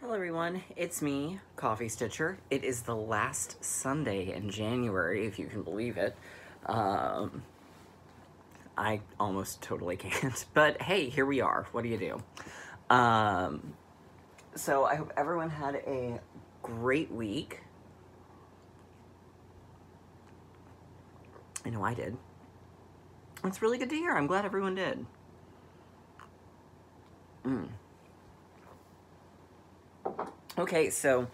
Hello everyone, it's me, Coffee Stitcher. It is the last Sunday in January, if you can believe it. I almost totally can't, but hey, here we are. What do you do? So I hope everyone had a great week. I know I did. It's really good to hear. I'm glad everyone did. Okay, so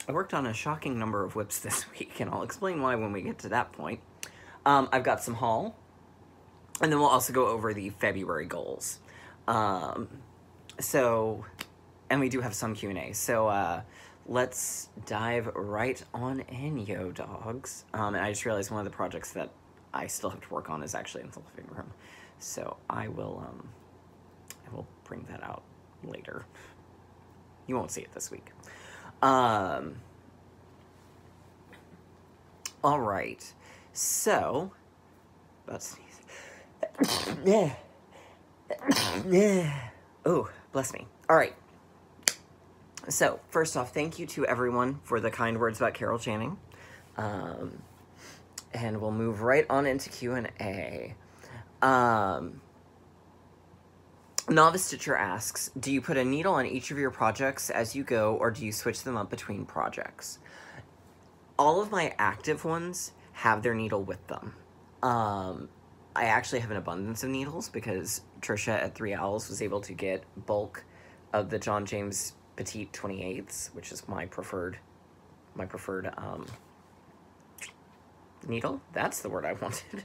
I worked on a shocking number of whips this week, and I'll explain why when we get to that point. I've got some haul, and then we'll also go over the February goals. And we do have some Q&A. So let's dive right on in, yo dogs. And I just realized one of the projects that I still have to work on is actually in the living room. So I will bring that out later. You won't see it this week. All right. So, about to sneeze. Oh, bless me. All right. So, first off, thank you to everyone for the kind words about Carol Channing. And we'll move right on into Q&A. Novice Stitcher asks, do you put a needle on each of your projects as you go, or do you switch them up between projects? All of my active ones have their needle with them. I actually have an abundance of needles because Trisha at 3 Owls was able to get bulk of the John James Petite 28ths, which is my preferred needle. That's the word I wanted.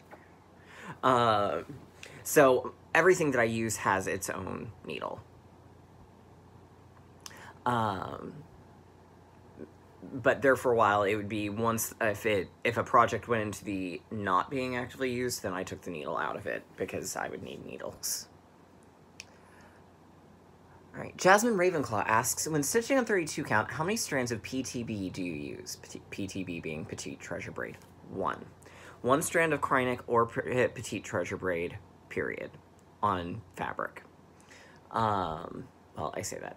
So everything that I use has its own needle. But there for a while, it would be once if a project went into the not being actively used, then I took the needle out of it because I would need needles. All right, Jasmine Ravenclaw asks, when stitching on 32 count, how many strands of PTB do you use? PTB being Petite Treasure Braid. One strand of Krynic or Petite Treasure Braid, period, on fabric. Well, I say that.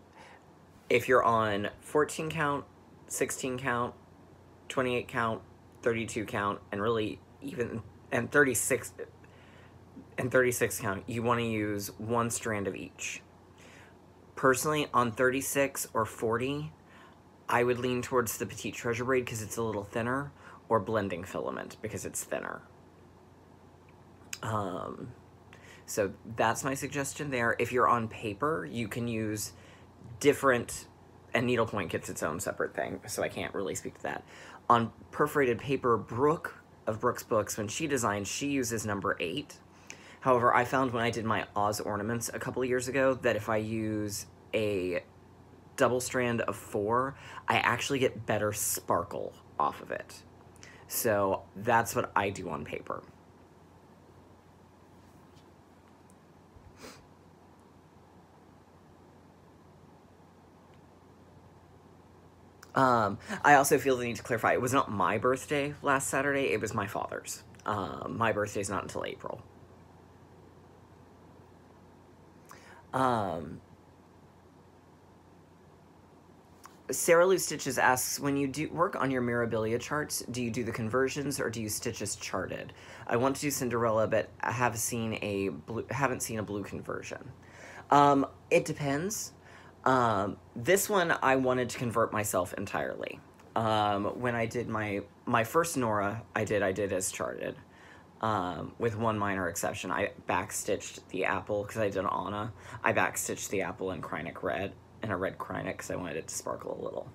If you're on 14 count, 16 count, 28 count, 32 count, and really even, and 36 count, you want to use one strand of each. Personally, on 36 or 40, I would lean towards the Petite Treasure Braid because it's a little thinner, or blending filament because it's thinner. So that's my suggestion there. If you're on paper, you can use different, and needlepoint gets its own separate thing, so I can't really speak to that. On perforated paper, Brooke of Brooke's Books, when she designs, she uses number 8. However, I found when I did my Oz ornaments a couple of years ago that if I use a double strand of 4, I actually get better sparkle off of it. So that's what I do on paper. I also feel the need to clarify, it was not my birthday last Saturday, it was my father's. My birthday's not until April. Sarah Lou Stitches asks, when you do work on your Mirabilia charts, do you do the conversions or do you stitch as charted? I want to do Cinderella, but I haven't seen a blue conversion. It depends. This one I wanted to convert myself entirely. When I did my first Nora, I did as charted. With one minor exception. I backstitched the apple because I did Anna. I backstitched the apple in Krynic Red, in a red Krynic because I wanted it to sparkle a little.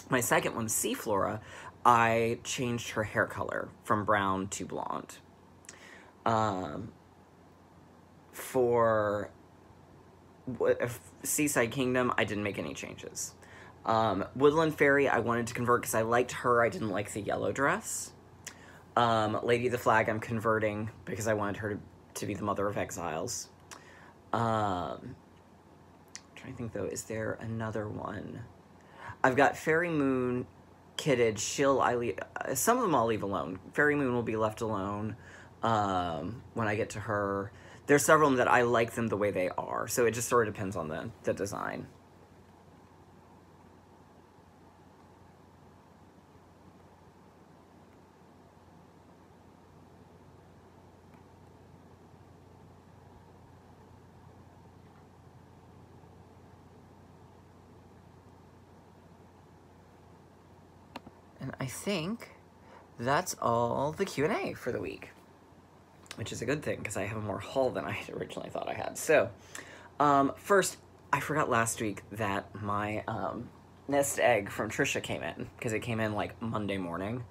My second one, Seaflora, I changed her hair color from brown to blonde. For Seaside Kingdom, I didn't make any changes. Woodland Fairy, I wanted to convert because I liked her, I didn't like the yellow dress. Lady of the Flag, I'm converting because I wanted her to be the Mother of Exiles. I'm trying to think though, is there another one? I've got Fairy Moon, Kittage, some of them I'll leave alone. Fairy Moon will be left alone when I get to her. There's several of them that I like them the way they are, so it just sort of depends on the design. And I think that's all the Q&A for the week, which is a good thing because I have more haul than I had originally thought I had. So, first, I forgot last week that my nest egg from Trisha came in, because it came in like Monday morning.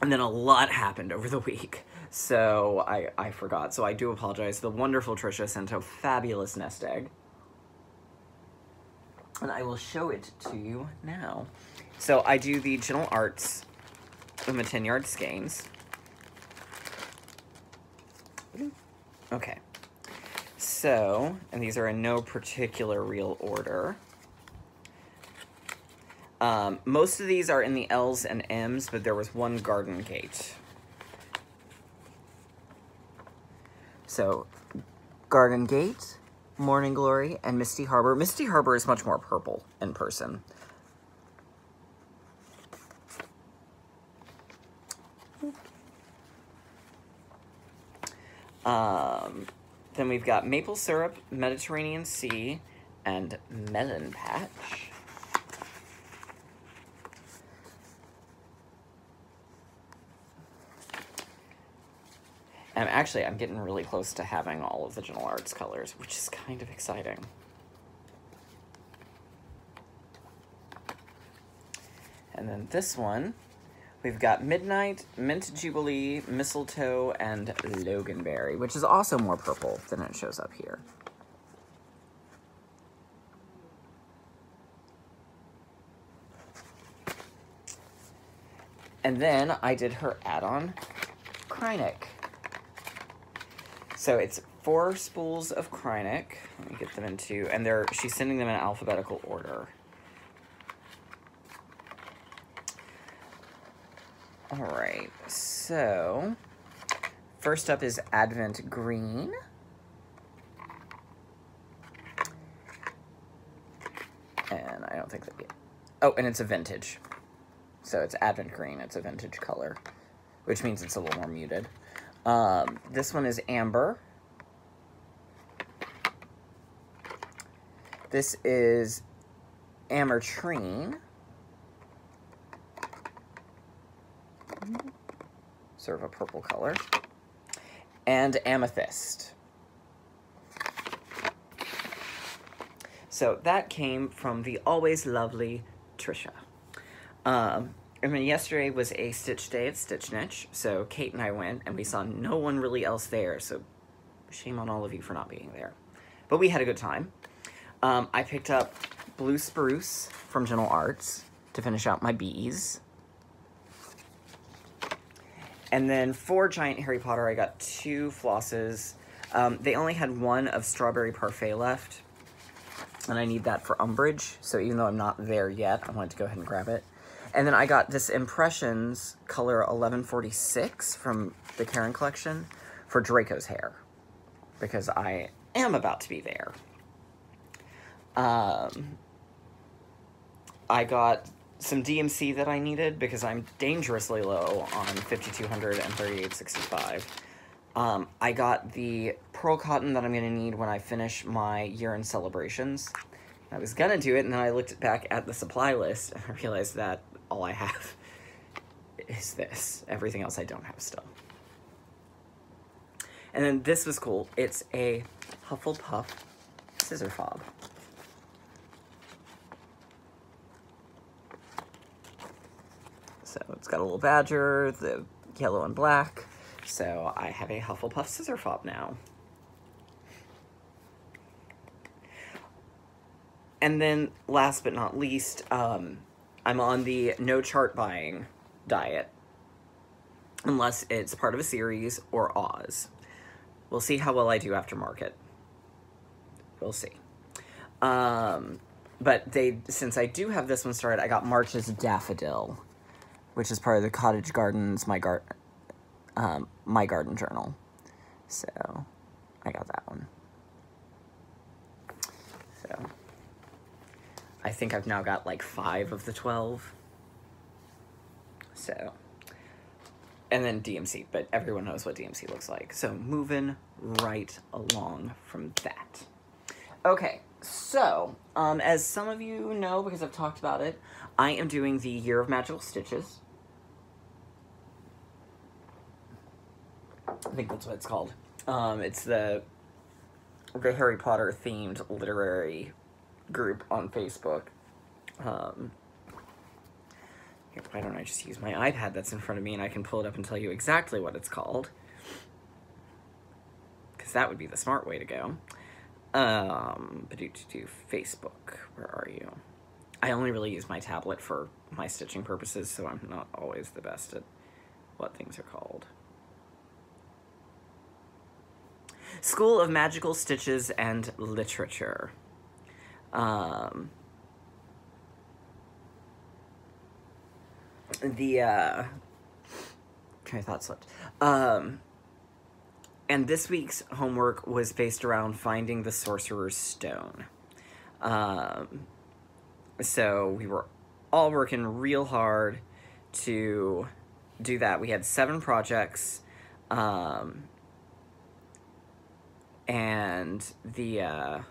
And then a lot happened over the week, so I forgot. So I do apologize. The wonderful Trisha sent a fabulous nest egg. And I will show it to you now. So I do the Gentle Arts with my 10-yard skeins. Okay. So, and these are in no particular real order. Most of these are in the L's and M's, but there was one Garden Gate. So, Garden Gate, Morning Glory, and Misty Harbor. Misty Harbor is much more purple in person. Then we've got Maple Syrup, Mediterranean Sea, and Melon Patch. And actually, I'm getting really close to having all of the Gentle Arts colors, which is kind of exciting. And then this one, we've got Midnight, Mint Jubilee, Mistletoe, and Loganberry, which is also more purple than it shows up here. And then I did her add-on, Krynic. So it's 4 spools of Krynic. Let me get them into, and she's sending them in alphabetical order. All right, so first up is Advent Green. And I don't think that, oh, and it's a vintage. So it's Advent Green, it's a vintage color, which means it's a little more muted. This one is Amber. This is Amertrine. Sort of a purple color. And Amethyst. So that came from the always lovely Trisha. I mean, yesterday was a Stitch day at Stitch Niche, so Kate and I went, and we saw no one really else there, so shame on all of you for not being there. But we had a good time. I picked up Blue Spruce from Gentle Arts to finish out my bees. And then for Giant Harry Potter, I got 2 flosses. They only had 1 of Strawberry Parfait left, and I need that for umbrage, so even though I'm not there yet, I wanted to go ahead and grab it. And then I got this Impressions color 1146 from the Karen collection for Draco's hair, because I am about to be there. I got some DMC that I needed because I'm dangerously low on 5200 and 3865. I got the pearl cotton that I'm going to need when I finish my year-end celebrations. I was going to do it, and then I looked back at the supply list, and I realized that all I have is this. Everything else I don't have still. And then this was cool. It's a Hufflepuff scissor fob. So it's got a little badger, the yellow and black. So I have a Hufflepuff scissor fob now. And then last but not least, I'm on the no chart buying diet, unless it's part of a series or Oz. We'll see how well I do after market. We'll see. But since I do have this one started, I got March's Daffodil, which is part of the Cottage Gardens My Garden Journal. So I got that one. So I think I've now got like 5 of the 12. So, and then DMC, but everyone knows what DMC looks like. So moving right along from that. Okay, so, as some of you know, because I've talked about it, I am doing the Year of Magical Stitches. I think that's what it's called. It's the Harry Potter themed literary group on Facebook. Here, why don't I just use my iPad that's in front of me and I can pull it up and tell you exactly what it's called. Because that would be the smart way to go. Facebook, where are you? I only really use my tablet for my stitching purposes, so I'm not always the best at what things are called. School of Magical Stitches and Literature. Train of thought slipped. And this week's homework was based around finding the Sorcerer's Stone. So we were all working real hard to do that. We had 7 projects, and the, how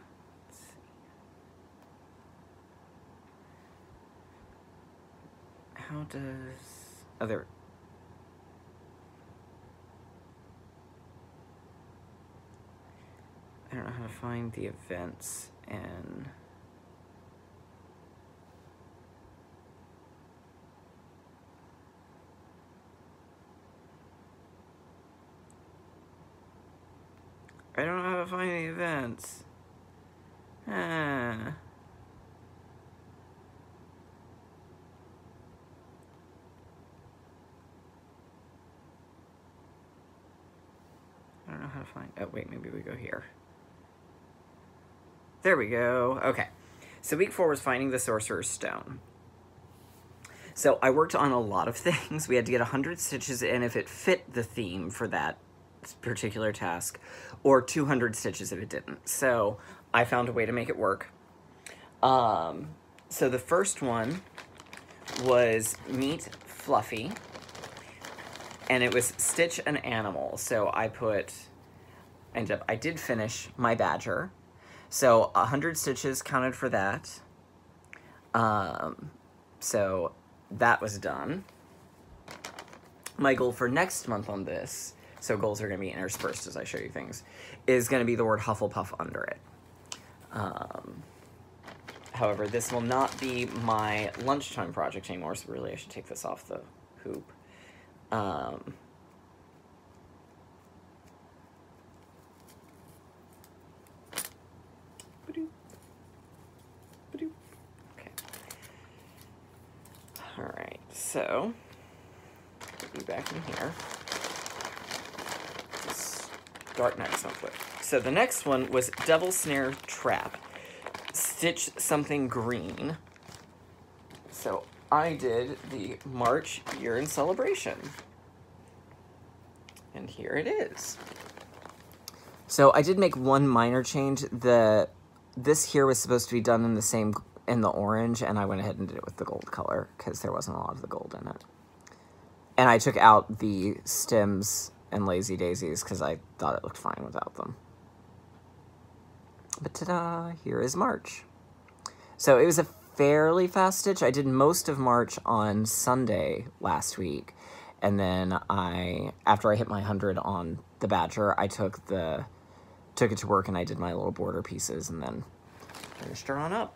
does, oh, there, I don't know how to find the events and I don't know how to find the events. I don't know how to find, oh wait, maybe we go here. There we go. Okay. So week 4 was finding the Sorcerer's Stone. So I worked on a lot of things. We had to get 100 stitches in if it fit the theme for that particular task, or 200 stitches if it didn't. So I found a way to make it work. So the first one was Meet Fluffy, and it was stitch an animal. So I did finish my badger. So 100 stitches counted for that. So that was done. My goal for next month on this, so goals are going to be interspersed as I show you things, is going to be the word Hufflepuff under it. However, this will not be my lunchtime project anymore, so really I should take this off the hoop. Okay. Alright, so, put you back in here. Start next one quick. So the next one was Devil Snare Trap. Stitch something green. So I did the March Year in Celebration. And here it is. So I did make one minor change. This here was supposed to be done in the orange, and I went ahead and did it with the gold color because there wasn't a lot of the gold in it. And I took out the stems and lazy daisies because I thought it looked fine without them. But ta-da, here is March. So it was a fairly fast stitch. I did most of March on Sunday last week, and then after I hit my 100 on the badger, I took it to work and I did my little border pieces and then finished her on up.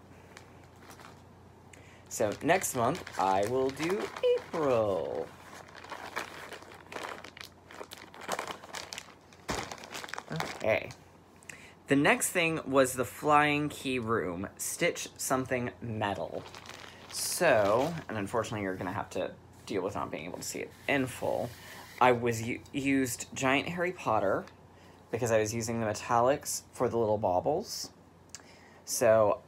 So next month I will do April. Okay. The next thing was the Flying Key Room. Stitch something metal. So, and unfortunately you're going to have to deal with not being able to see it in full. I used Giant Harry Potter because I was using the metallics for the little baubles. So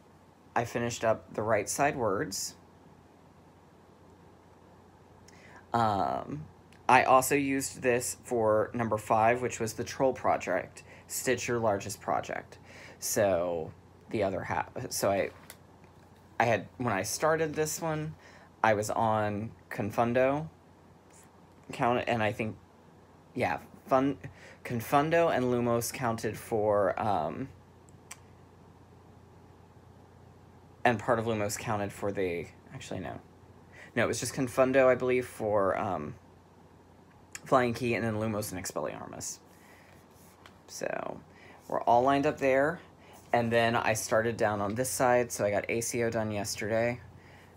I finished up the right side words. I also used this for number 5, which was the Troll Project. Stitch your largest project. So the other half. So I had, when I started this one, I was on Confundo, and I think, yeah, Confundo and Lumos counted for and part of Lumos counted for the, actually no. No, it was just Confundo, I believe, for Flying Key, and then Lumos and Expelliarmus. So we're all lined up there. And then I started down on this side, so I got ACO done yesterday.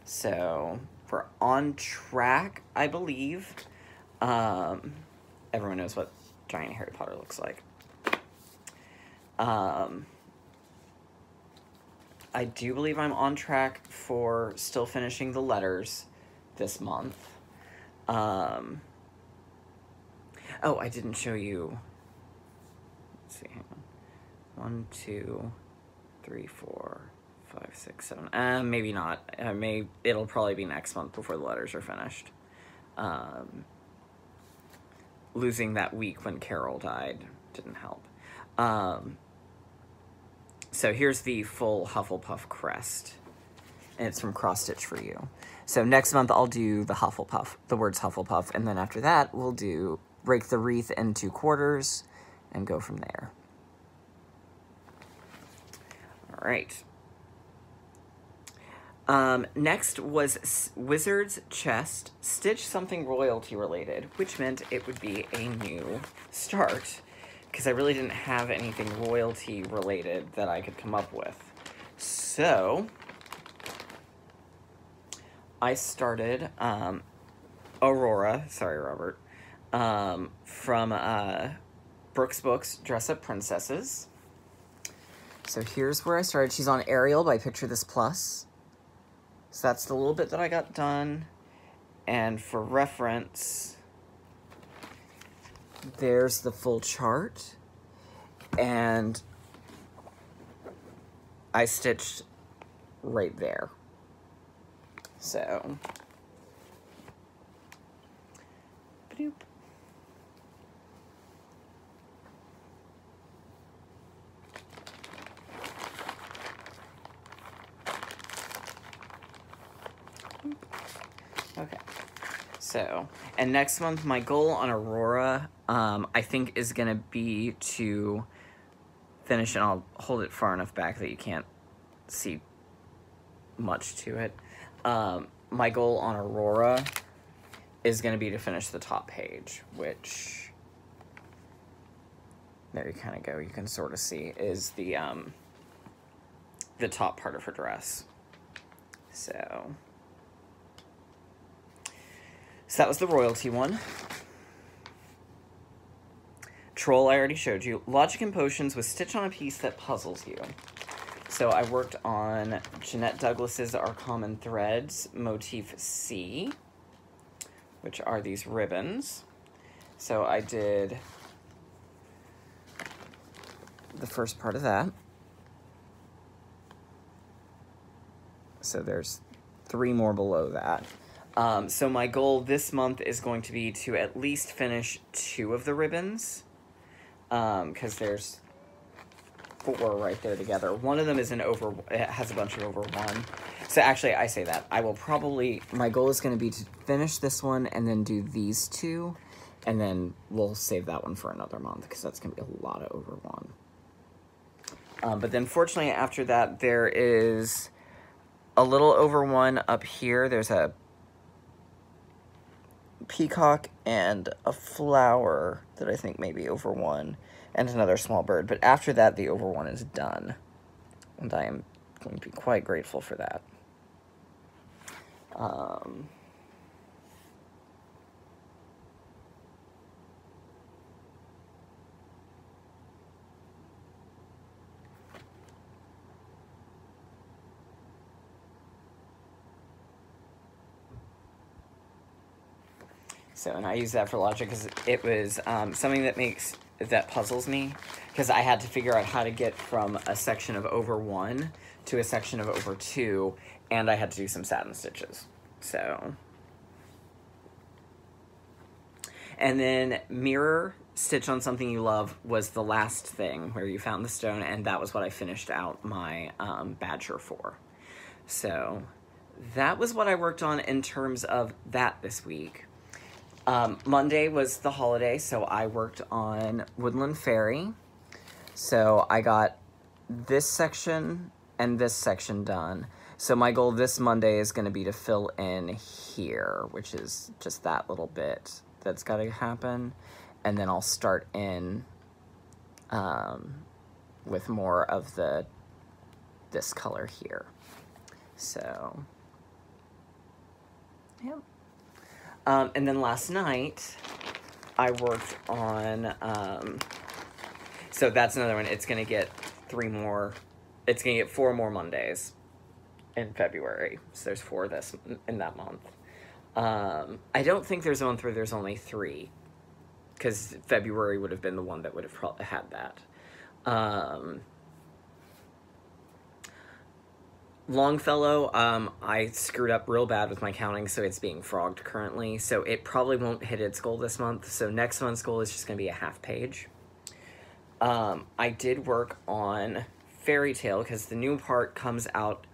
So we're on track, I believe. Everyone knows what giant Harry Potter looks like. I do believe I'm on track for still finishing the letters this month. Oh, I didn't show you. Let's see, hang on. 1, 2, 3, 4, 5, 6, 7. Maybe not. It'll probably be next month before the letters are finished. Losing that week when Carol died didn't help. So here's the full Hufflepuff crest. And it's from Cross Stitch for You. So next month I'll do the Hufflepuff, the words Hufflepuff, and then after that we'll do break the wreath into quarters and go from there. All right. Next was Wizard's Chest, stitch something royalty related, which meant it would be a new start, because I really didn't have anything royalty related that I could come up with. So I started Aurora, sorry Robert, from Brooks Books, Dress Up Princesses. So here's where I started. She's on Ariel by Picture This Plus. So that's the little bit that I got done. And for reference, there's the full chart. And I stitched right there. So, ba-doop. Okay, so, and next month my goal on Aurora, I think is going to be to finish, and I'll hold it far enough back that you can't see much to it. My goal on Aurora is going to be to finish the top page, which, there you kind of go, you can sort of see, is the top part of her dress. So that was the royalty one. Troll, I already showed you. Logic and Potions was stitch on a piece that puzzles you. So I worked on Jeanette Douglas's Our Common Threads, motif C, which are these ribbons. So I did the first part of that. So there's 3 more below that. So my goal this month is going to be to at least finish 2 of the ribbons, because there's 4 right there together. One of them is it has a bunch of over 1. So actually, I say that. I will probably, my goal is going to be to finish this one and then do these 2, and then we'll save that one for another month, because that's going to be a lot of over 1. But then fortunately after that, there is a little over 1 up here. There's a peacock and a flower that I think may be over 1, and another small bird. But after that, the over 1 is done, and I am going to be quite grateful for that. So, and I use that for logic because it was something that puzzles me, because I had to figure out how to get from a section of over 1 to a section of over 2, and I had to do some satin stitches. So, and then mirror stitch on something you love was the last thing where you found the stone, and that was what I finished out my badger for. So that was what I worked on in terms of that this week. Monday was the holiday, so I worked on Woodland Fairy. So I got this section and this section done. So my goal this Monday is going to be to fill in here, which is just that little bit that's got to happen. And then I'll start in with more of this color here. So, yeah. And then last night, I worked on, so that's another one. It's going to get 4 more Mondays in February. So there's 4 in that month. I don't think there's a month where there's only 3, because February would have been the one that would have probably had that. Longfellow, I screwed up real bad with my counting, so it's being frogged currently, so it probably won't hit its goal this month, so next month's goal is just going to be a half page. I did work on Fairy Tale, because the new part comes out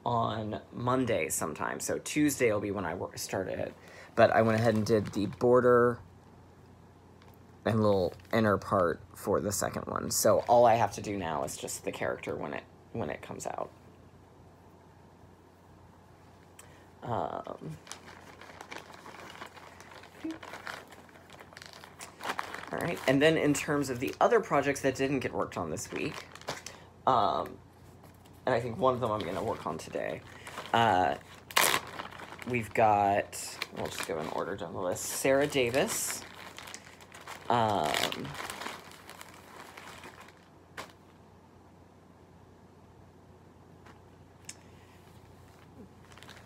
on Monday sometime, so Tuesday will be when I started it, but I went ahead and did the border and little inner part for the second one, so all I have to do now is just the character when it comes out. All right, and then in terms of the other projects that didn't get worked on this week, and I think one of them I'm going to work on today, we've got, we'll just go in order down the list, Sarah Davis,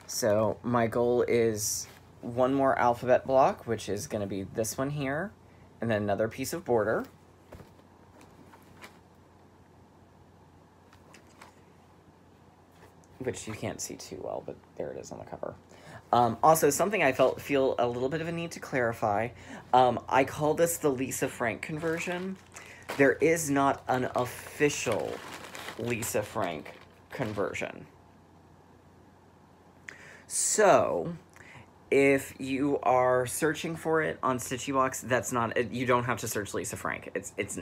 so my goal is 1 more alphabet block, which is going to be this one here, and then another piece of border. Which you can't see too well, but there it is on the cover. Also, something I feel a little bit of a need to clarify. I call this the Lisa Frank conversion. There is not an official Lisa Frank conversion. So, if you are searching for it on Stitchybox, that's not, you don't have to search Lisa Frank.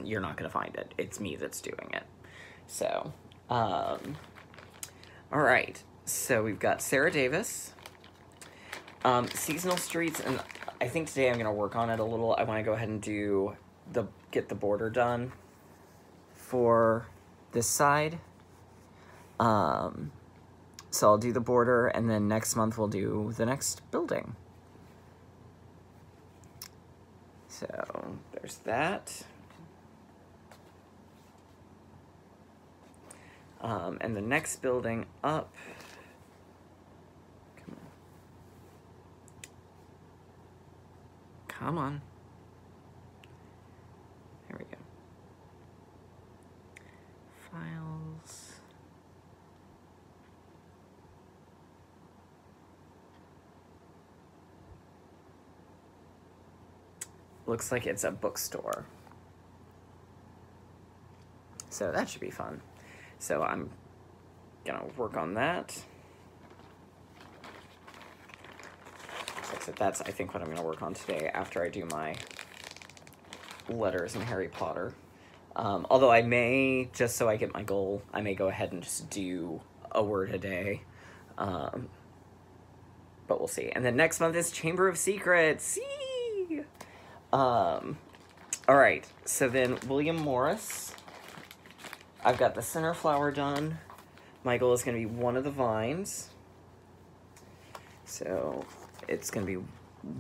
You're not going to find it. It's me that's doing it. So, all right. So we've got Sarah Davis, Seasonal Streets, and I think today I'm going to work on it a little. I want to go ahead and get the border done for this side. So I'll do the border, and then next month we'll do the next building. So there's that. And the next building up. Come on. There we go. Files. Looks like it's a bookstore. So that should be fun. So I'm gonna work on that. So that's, I think, what I'm gonna work on today after I do my letters in Harry Potter. Although I may, just so I get my goal, I may go ahead and just do a word a day. But we'll see. And then next month is Chamber of Secrets. See? All right, so then William Morris. I've got the center flower done. My goal is going to be one of the vines. So it's going to be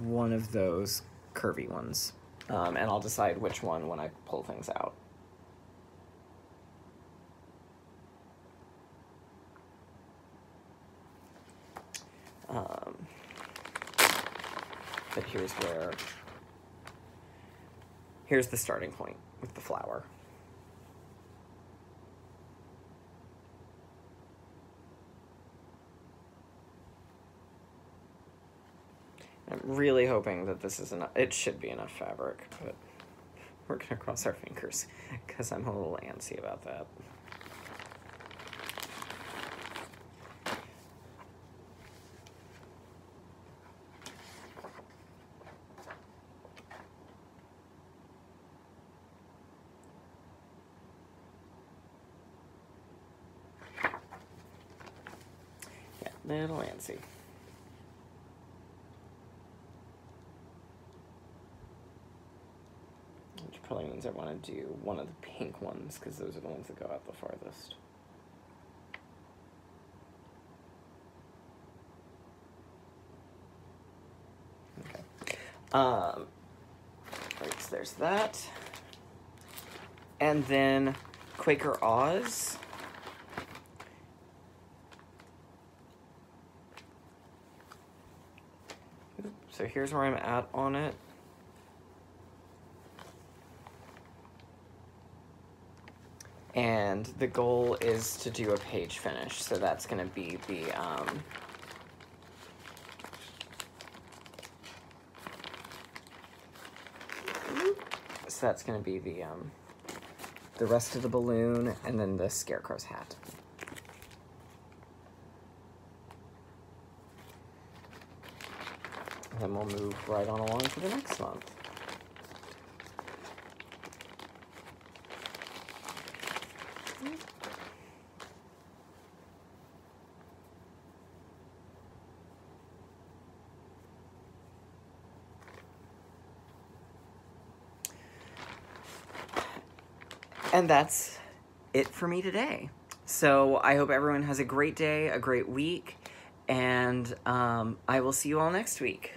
one of those curvy ones. And I'll decide which one when I pull things out. But here's the starting point with the flower. I'm really hoping that this is enough. It should be enough fabric, but we're gonna cross our fingers because I'm a little antsy about that. Little Nancy. Which probably means I want to do one of the pink ones, because those are the ones that go out the farthest. Okay. Right, so there's that. And then Quaker Oz. So here's where I'm at on it. And the goal is to do a page finish. So that's going to be the, so that's going to be the rest of the balloon and then the Scarecrow's hat. And then we'll move right on along to the next month. And that's it for me today. So I hope everyone has a great day, a great week, and I will see you all next week.